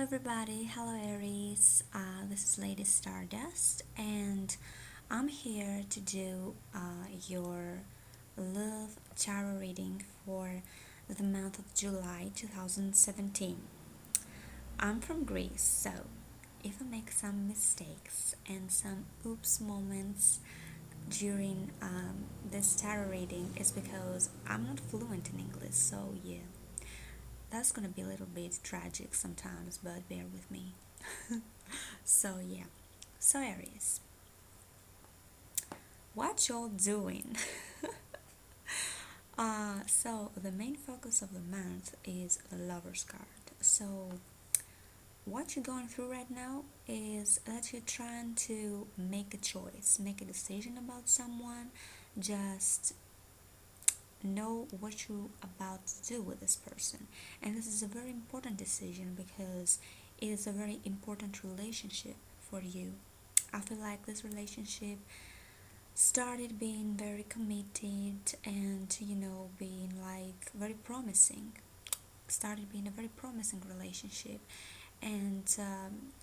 everybody, hello Aries. This is Lady Stardust, and I'm here to do your love tarot reading for the month of July 2017. I'm from Greece, so if I make some mistakes and some oops moments during this tarot reading, it's because I'm not fluent in English, so yeah. That's gonna be a little bit tragic sometimes, but bear with me. So yeah, so Aries, what y'all doing? So the main focus of the month is the Lover's card. So what you're going through right now is that you're trying to make a choice, make a decision about someone. Just know what you're about to do with this person, and this is a very important decision because it is a very important relationship for you. I feel like this relationship started being very committed and being like very promising, started being a very promising relationship, and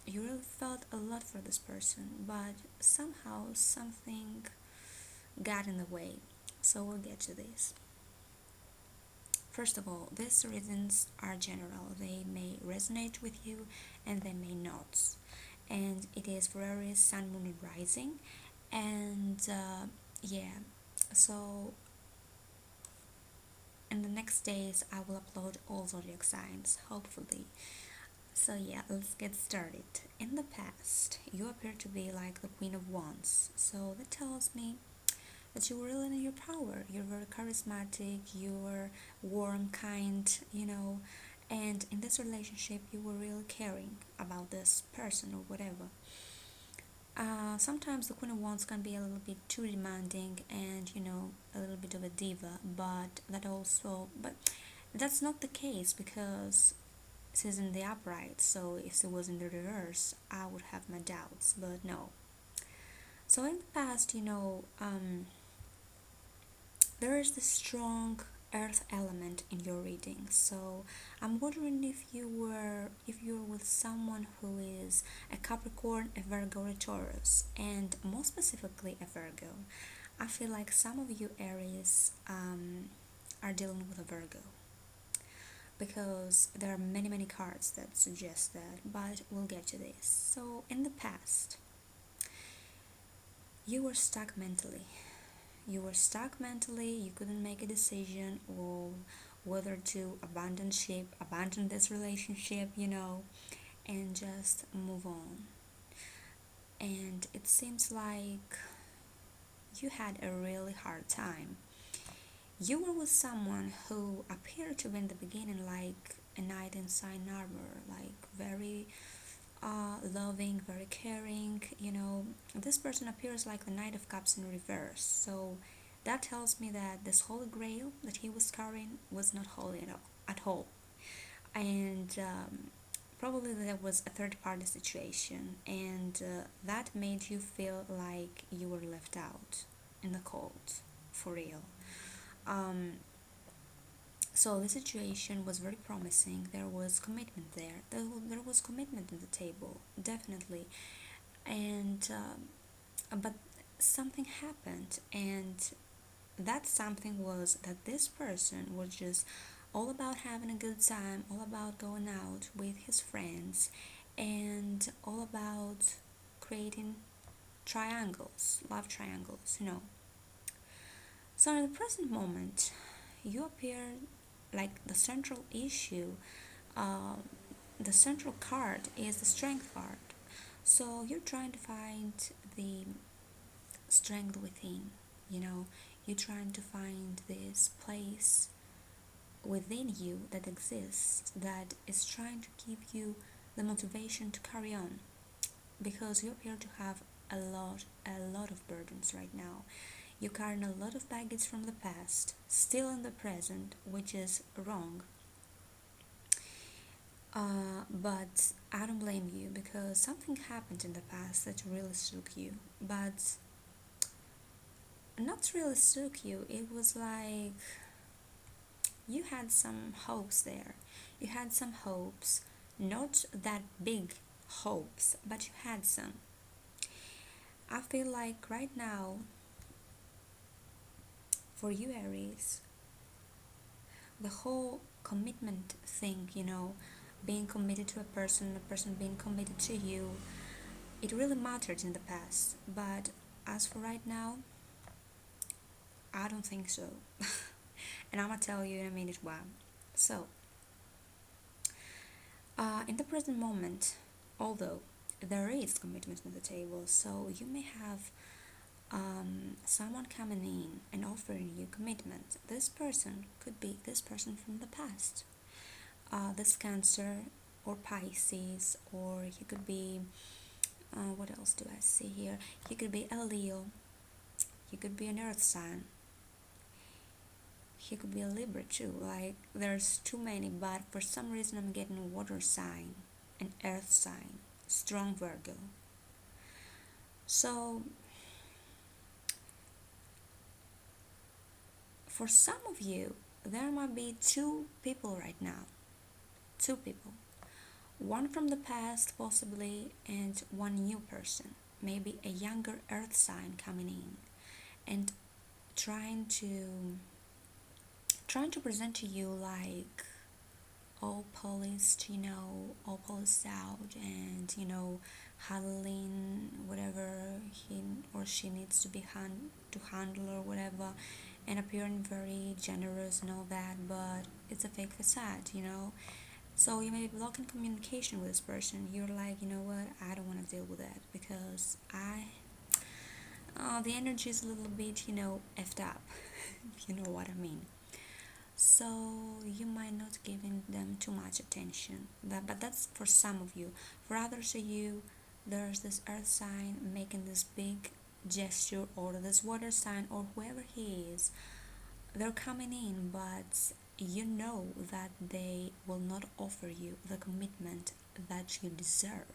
you really felt a lot for this person, but somehow something got in the way. So we'll get to this. First of all, these reasons are general. They may resonate with you and they may not. And it is for Aries, Sun, Moon, and Rising. And yeah, so in the next days, I will upload all zodiac signs, hopefully. So yeah, let's get started. In the past, you appear to be like the Queen of Wands. So that tells me that you were really in your power. You're very charismatic, you're warm, kind, and in this relationship, you were really caring about this person or whatever. Sometimes the Queen of Wands can be a little bit too demanding and a little bit of a diva, but that's not the case because it is in the upright. So if it was in the reverse, I would have my doubts, but no. So in the past, there is this strong earth element in your reading. So I'm wondering if you're with someone who is a Capricorn, a Virgo, or a Taurus, and more specifically a Virgo. I feel like some of you Aries are dealing with a Virgo because there are many cards that suggest that, but we'll get to this. So in the past, you were stuck mentally. You couldn't make a decision or whether to abandon ship, abandon this relationship, and just move on. And it seems like you had a really hard time. You were with someone who appeared to be in the beginning like a knight in sign armor, like very loving, very caring. This person appears like the Knight of Cups in reverse. So that tells me that this holy grail that he was carrying was not holy at all. And probably there was a third party situation, and that made you feel like you were left out in the cold, for real. Um, so the situation was very promising. There was commitment there. There was commitment on the table, definitely. And but something happened, and that something was that this person was just all about having a good time, all about going out with his friends, and all about creating triangles, love triangles. So in the present moment, you appear like the central issue. Uh, the central card is the strength card. So you're trying to find the strength within, you know, you're trying to find this place within you that exists that is trying to give you the motivation to carry on because you appear to have a lot of burdens right now. You're carrying a lot of baggage from the past, still in the present, which is wrong. But I don't blame you because something happened in the past that really shook you. But not really shook you, it was like you had some hopes there. You had some hopes Not that big hopes, but you had some. I feel like right now, for you, Aries, the whole commitment thing, being committed to a person being committed to you, it really mattered in the past. But as for right now, I don't think so. And I'm gonna tell you in a minute why. So, in the present moment, although there is commitment on the table, so you may have someone coming in and offering you commitment. This person could be this person from the past, this Cancer or Pisces, or he could be, what else do I see here? He could be a Leo, he could be an Earth sign, he could be a Libra too. Like, there's too many, but for some reason I'm getting a water sign, an Earth sign, strong Virgo. So, for some of you, there might be two people right now. Two people. One from the past, possibly, and one new person. Maybe a younger Earth sign coming in and trying to present to you like all polished, all polished out, and handling whatever he or she needs to to handle or whatever, and appearing very generous and all that, but it's a fake facade. So you may be blocking communication with this person. You're like, you know what, I don't want to deal with that because the energy is a little bit, effed up. You know what I mean. So you might not giving them too much attention. But that's for some of you. For others of you, there's this earth sign making this big gesture, or this water sign, or whoever he is. They're coming in, but you know that they will not offer you the commitment that you deserve.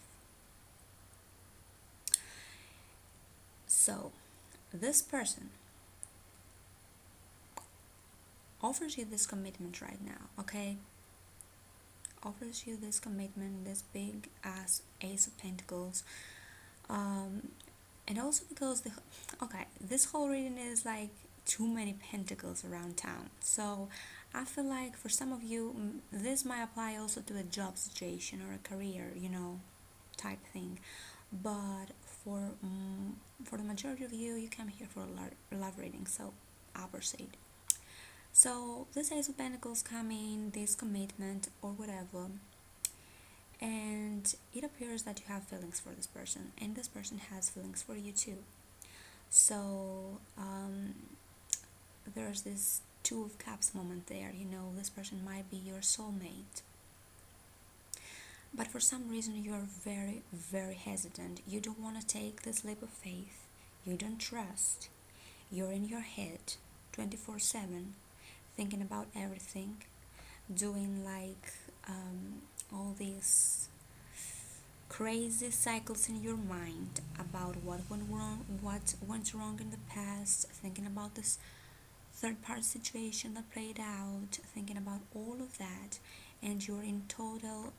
So, this person offers you this commitment right now, okay? Offers you this commitment, this big ass Ace of Pentacles. And also because this whole reading is like too many pentacles around town. So I feel like for some of you, this might apply also to a job situation or a career, type thing. But for the majority of you, you come here for a love reading, so I'll proceed. So this Ace of Pentacles coming, this commitment or whatever, and it appears that you have feelings for this person, and this person has feelings for you too. So there's this Two of Cups moment there. This person might be your soulmate, but for some reason you're very, very hesitant. You don't want to take this leap of faith. You don't trust. You're in your head 24/7, thinking about everything, doing like all these crazy cycles in your mind about what went wrong in the past, thinking about this third party situation that played out, thinking about all of that, and you're in total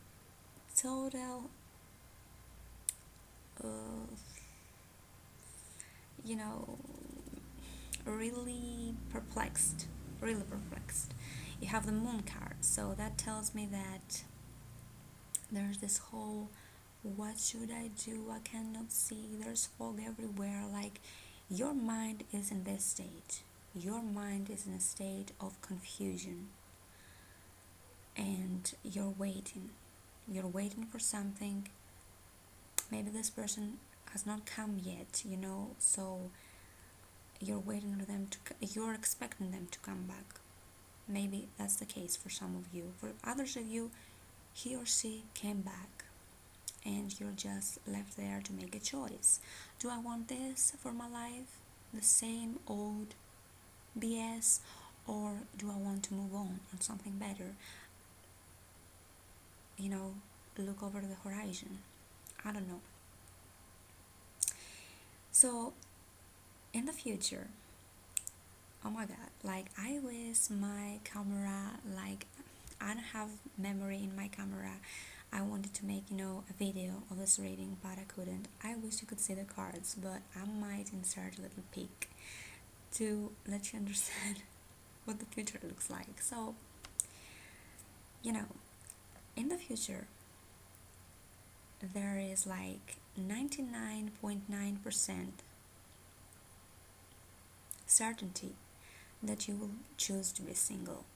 uh, you know really perplexed, you have the Moon card, so that tells me that there's this whole, what should I do, I cannot see, there's fog everywhere. Like, your mind is in this state, your mind is in a state of confusion, and you're waiting for something. Maybe this person has not come yet, so you're expecting them to come back. Maybe that's the case for some of you. For others of you, he or she came back, and you're just left there to make a choice. Do I want this for my life, the same old BS, or do I want to move on something better? Look over the horizon. I don't know. So in the future, oh my god, like, I wish my camera, like, I don't have memory in my camera. I wanted to make, a video of this reading, but I couldn't. I wish you could see the cards, but I might insert a little peek to let you understand what the future looks like. So, you know, in the future, there is like 99.9% certainty that you will choose to be single.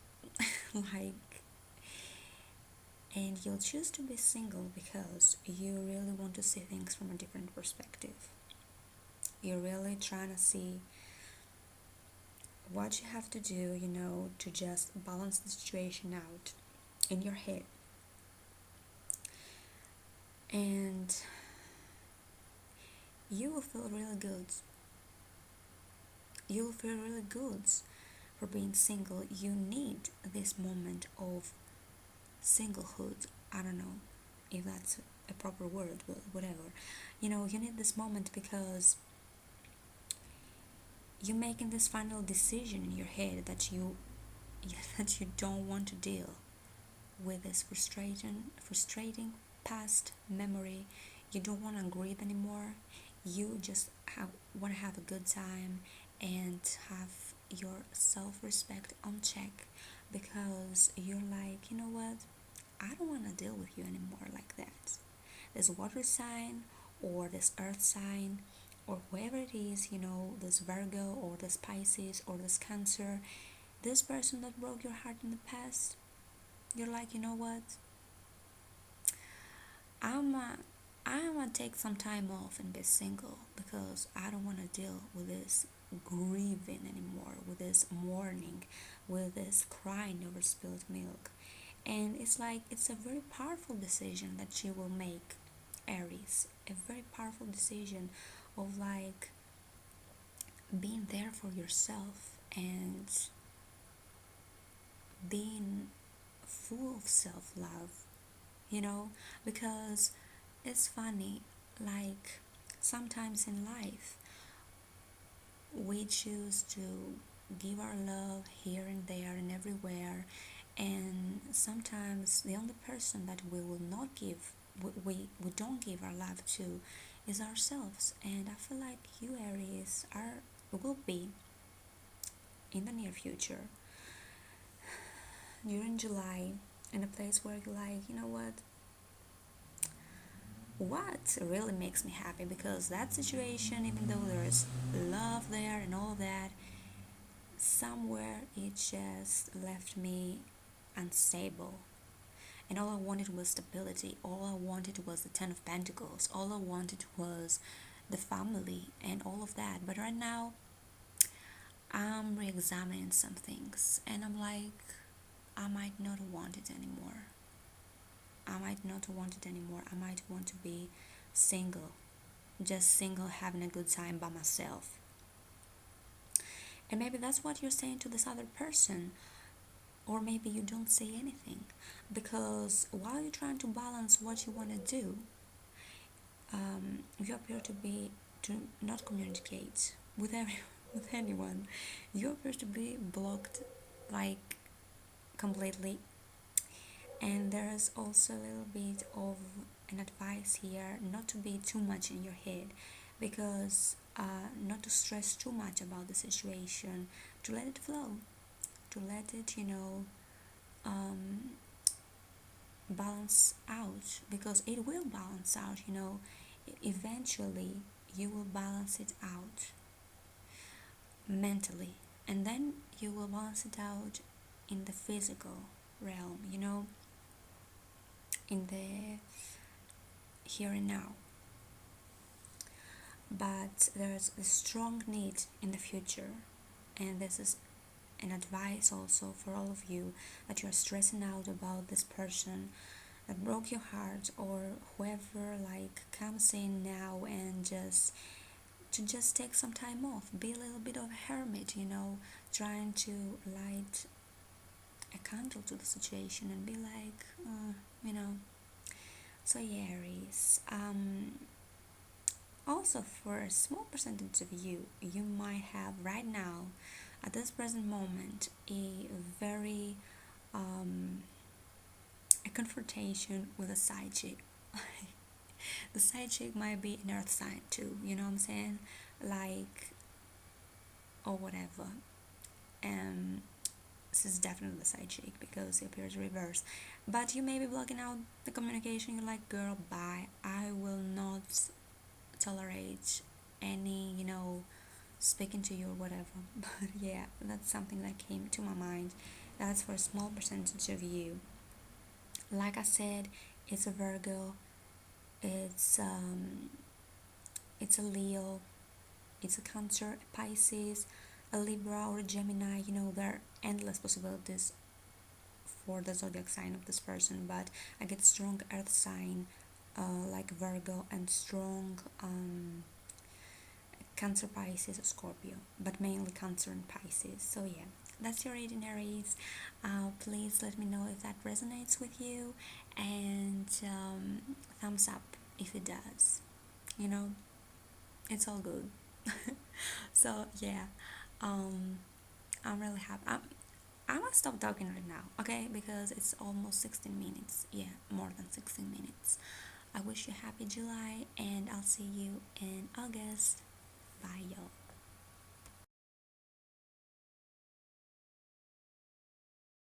like, and you'll choose to be single because you really want to see things from a different perspective. You're really trying to see what you have to do, to just balance the situation out in your head. And you will feel really good. You'll feel really good for being single. You need this moment of singlehood. I don't know if that's a proper word, but whatever. You need this moment because you're making this final decision in your head that you that you don't want to deal with this frustrating past memory. You don't want to grieve anymore. You just want to have a good time and have your self-respect on check, because you're like, you know what, I don't want to deal with you anymore like that. This water sign or this earth sign or whoever it is, this Virgo or this Pisces or this Cancer, this person that broke your heart in the past, you're like, you know what, I'm a, I'm gonna take some time off and be single because I don't want to deal with this grieving anymore, with this mourning, with this crying over spilled milk. And it's like, it's a very powerful decision that you will make, Aries. A very powerful decision of like being there for yourself and being full of self-love, because it's funny, like sometimes in life we choose to give our love here and there and everywhere, and sometimes the only person that we will not give, we don't give our love to, is ourselves. And I feel like you, Aries, will be in the near future, during July, in a place where you're like, you know what really makes me happy, because that situation, even though there's love there and all of that, somewhere it just left me unstable. And all I wanted was stability. All I wanted was the Ten of Pentacles. All I wanted was the family and all of that. But right now, I'm re examining some things and I'm like, I might not want it anymore. I might not want it anymore. I might want to be single. Just single, having a good time by myself. And maybe that's what you're saying to this other person. Or maybe you don't say anything. Because while you're trying to balance what you want to do, you appear to not communicate with with anyone. You appear to be blocked, like, completely. And there's also a little bit of an advice here, not to be too much in your head, because not to stress too much about the situation, to let it flow, to let it, um, balance out, because it will balance out, eventually you will balance it out mentally, and then you will balance it out in the physical realm, in the here and now. But there's a strong need in the future, and this is an advice also for all of you that you're stressing out about this person that broke your heart, or whoever like comes in now and just take some time off, be a little bit of a hermit, trying to light a candle to the situation and be like, so yeah, Aries. Also, for a small percentage of you, you might have right now, at this present moment, a very a confrontation with a side chick. The side chick might be an earth sign too, you know what I'm saying? Like, or whatever. Um, this is definitely the side chick because it appears reverse. But you may be blocking out the communication. You're like, girl, bye. I will not tolerate any, speaking to you or whatever. But yeah, that's something that came to my mind. That's for a small percentage of you. Like I said, it's a Virgo, it's it's a Leo, it's a Cancer, a Pisces, a Libra, or a Gemini. There are endless possibilities for the zodiac sign of this person, but I get strong earth sign like Virgo, and strong Cancer, Pisces, Scorpio, but mainly Cancer and Pisces. So yeah, that's your reading, Aries. Please let me know if that resonates with you, and thumbs up if it does. You know, it's all good. So yeah, um, I'm really happy. I'm gonna stop talking right now, okay? Because it's almost 16 minutes. Yeah, more than 16 minutes. I wish you happy July, and I'll see you in August. Bye, y'all.